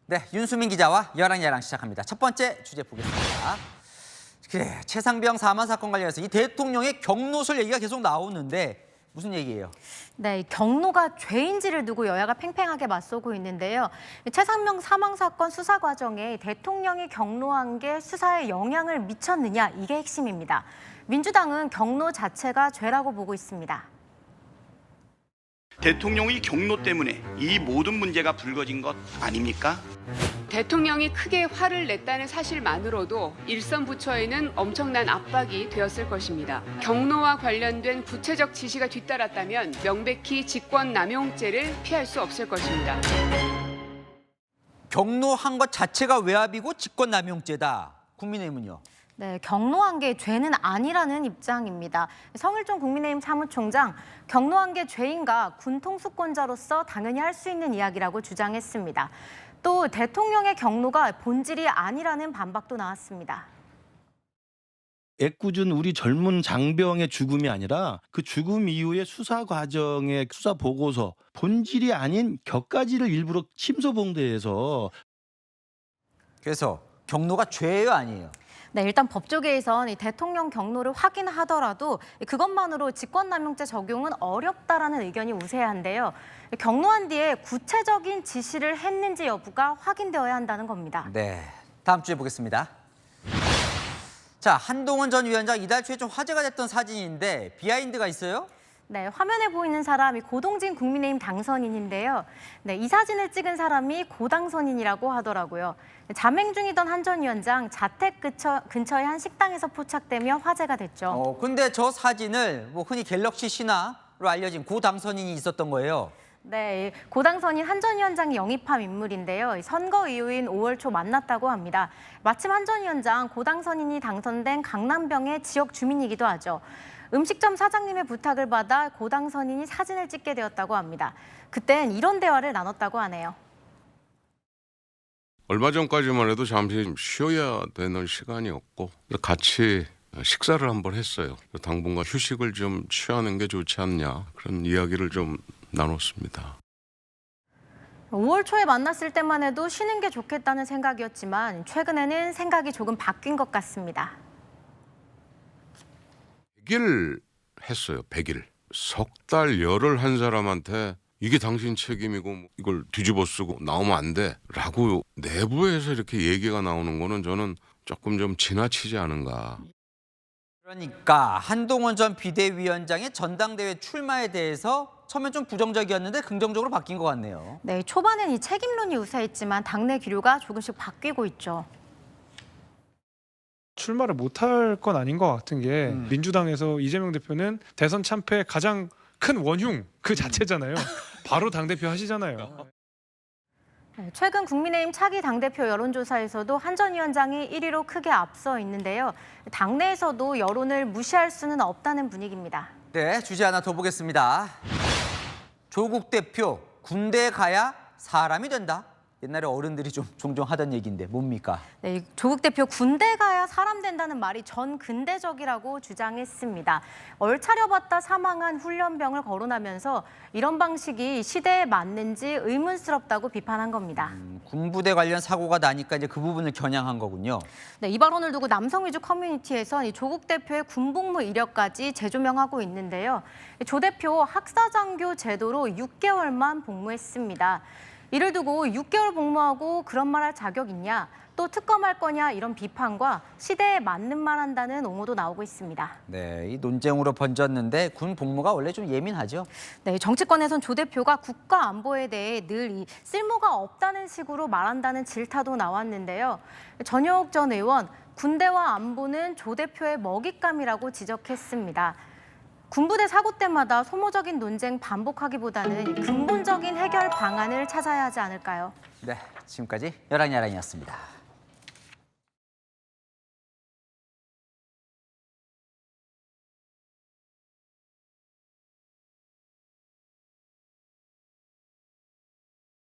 네, 윤수민 기자와 열랑야랑 시작합니다. 첫 번째 주제 보겠습니다. 그래, 최상병 사망 사건 관련해서 이 대통령의 경로설 얘기가 계속 나오는데 무슨 얘기예요? 네, 경로가 죄인지를 두고 여야가 팽팽하게 맞서고 있는데요. 최상병 사망 사건 수사 과정에 대통령이 경로한 게 수사에 영향을 미쳤느냐, 이게 핵심입니다. 민주당은 경로 자체가 죄라고 보고 있습니다. 대통령의 경로 때문에 이 모든 문제가 불거진 것 아닙니까? 대통령이 크게 화를 냈다는 사실만으로도 일선 부처에는 엄청난 압박이 되었을 것입니다. 경로와 관련된 구체적 지시가 뒤따랐다면 명백히 직권남용죄를 피할 수 없을 것입니다. 경로한 것 자체가 외압이고 직권남용죄다. 국민의힘은요? 네, 경로한 게 죄는 아니라는 입장입니다. 성일종 국민의힘 사무총장, 경로한 게 죄인가 군 통수권자로서 당연히 할 수 있는 이야기라고 주장했습니다. 또 대통령의 경로가 본질이 아니라는 반박도 나왔습니다. 애꿎은 우리 젊은 장병의 죽음이 아니라 그 죽음 이후의 수사 과정의 수사 보고서, 본질이 아닌 격가지를 일부러 침소봉대해서. 그래서 경로가 죄예요, 아니에요? 네, 일단 법조계에선 이 대통령 경로를 확인하더라도 그것만으로 직권남용죄 적용은 어렵다라는 의견이 우세한데요. 경로한 뒤에 구체적인 지시를 했는지 여부가 확인되어야 한다는 겁니다. 네, 다음 주에 보겠습니다. 자, 한동훈 전 위원장 이달 초에 좀 화제가 됐던 사진인데 비하인드가 있어요? 네, 화면에 보이는 사람이 고동진 국민의힘 당선인인데요. 네, 이 사진을 찍은 사람이 고당선인이라고 하더라고요. 잠행 중이던 한 전 위원장 자택 근처의 한 식당에서 포착되며 화제가 됐죠. 근데 저 사진을 뭐 흔히 갤럭시 신화로 알려진 고 당선인이 있었던 거예요. 네, 고당선인 한 전 위원장이 영입한 인물인데요. 선거 이후인 5월 초 만났다고 합니다. 마침 한 전 위원장 고당선인이 당선된 강남병의 지역 주민이기도 하죠. 음식점 사장님의 부탁을 받아 고당선인이 사진을 찍게 되었다고 합니다. 그땐 이런 대화를 나눴다고 하네요. 얼마 전까지만 해도 잠시 쉬어야 되는 시간이었고 같이 식사를 한번 했어요. 당분간 휴식을 좀 취하는 게 좋지 않냐, 그런 이야기를 좀 나눴습니다. 5월 초에 만났을 때만 해도 쉬는 게 좋겠다는 생각이었지만 최근에는 생각이 조금 바뀐 것 같습니다. 100일 했어요. 100일. 석 달 열흘 한 사람한테 이게 당신 책임이고 이걸 뒤집어 쓰고 나오면 안 돼 라고 내부에서 이렇게 얘기가 나오는 거는 저는 조금 좀 지나치지 않은가. 그러니까 한동훈 전 비대위원장의 전당대회 출마에 대해서 처음엔 좀 부정적이었는데 긍정적으로 바뀐 것 같네요. 네, 초반엔 이 책임론이 우세했지만 당내 기류가 조금씩 바뀌고 있죠. 출마를 못할 건 아닌 것 같은 게 민주당에서 이재명 대표는 대선 참패의 가장 큰 원흉 그 자체잖아요. 바로 당대표 하시잖아요. 네, 최근 국민의힘 차기 당대표 여론조사에서도 한 전 위원장이 1위로 크게 앞서 있는데요. 당내에서도 여론을 무시할 수는 없다는 분위기입니다. 네, 주제 하나 더 보겠습니다. 조국 대표 군대에 가야 사람이 된다. 옛날에 어른들이 좀 종종 하던 얘기인데 뭡니까? 네, 조국 대표 군대 가야 사람 된다는 말이 전 근대적이라고 주장했습니다. 얼차려봤다 사망한 훈련병을 거론하면서 이런 방식이 시대에 맞는지 의문스럽다고 비판한 겁니다. 군부대 관련 사고가 나니까 이제 그 부분을 겨냥한 거군요. 네, 이 발언을 두고 남성 위주 커뮤니티에선 이 조국 대표의 군복무 이력까지 재조명하고 있는데요. 조 대표 학사장교 제도로 6개월만 복무했습니다. 이를 두고 6개월 복무하고 그런 말 할 자격 있냐, 또 특검할 거냐 이런 비판과 시대에 맞는 말 한다는 옹호도 나오고 있습니다. 네, 이 논쟁으로 번졌는데 군 복무가 원래 좀 예민하죠. 네, 정치권에선 조 대표가 국가 안보에 대해 늘 이 쓸모가 없다는 식으로 말한다는 질타도 나왔는데요. 전효옥 전 의원, 군대와 안보는 조 대표의 먹잇감이라고 지적했습니다. 군부대 사고 때마다 소모적인 논쟁 반복하기보다는 근본적인 해결 방안을 찾아야 하지 않을까요? 네, 지금까지 열랑야랑이었습니다.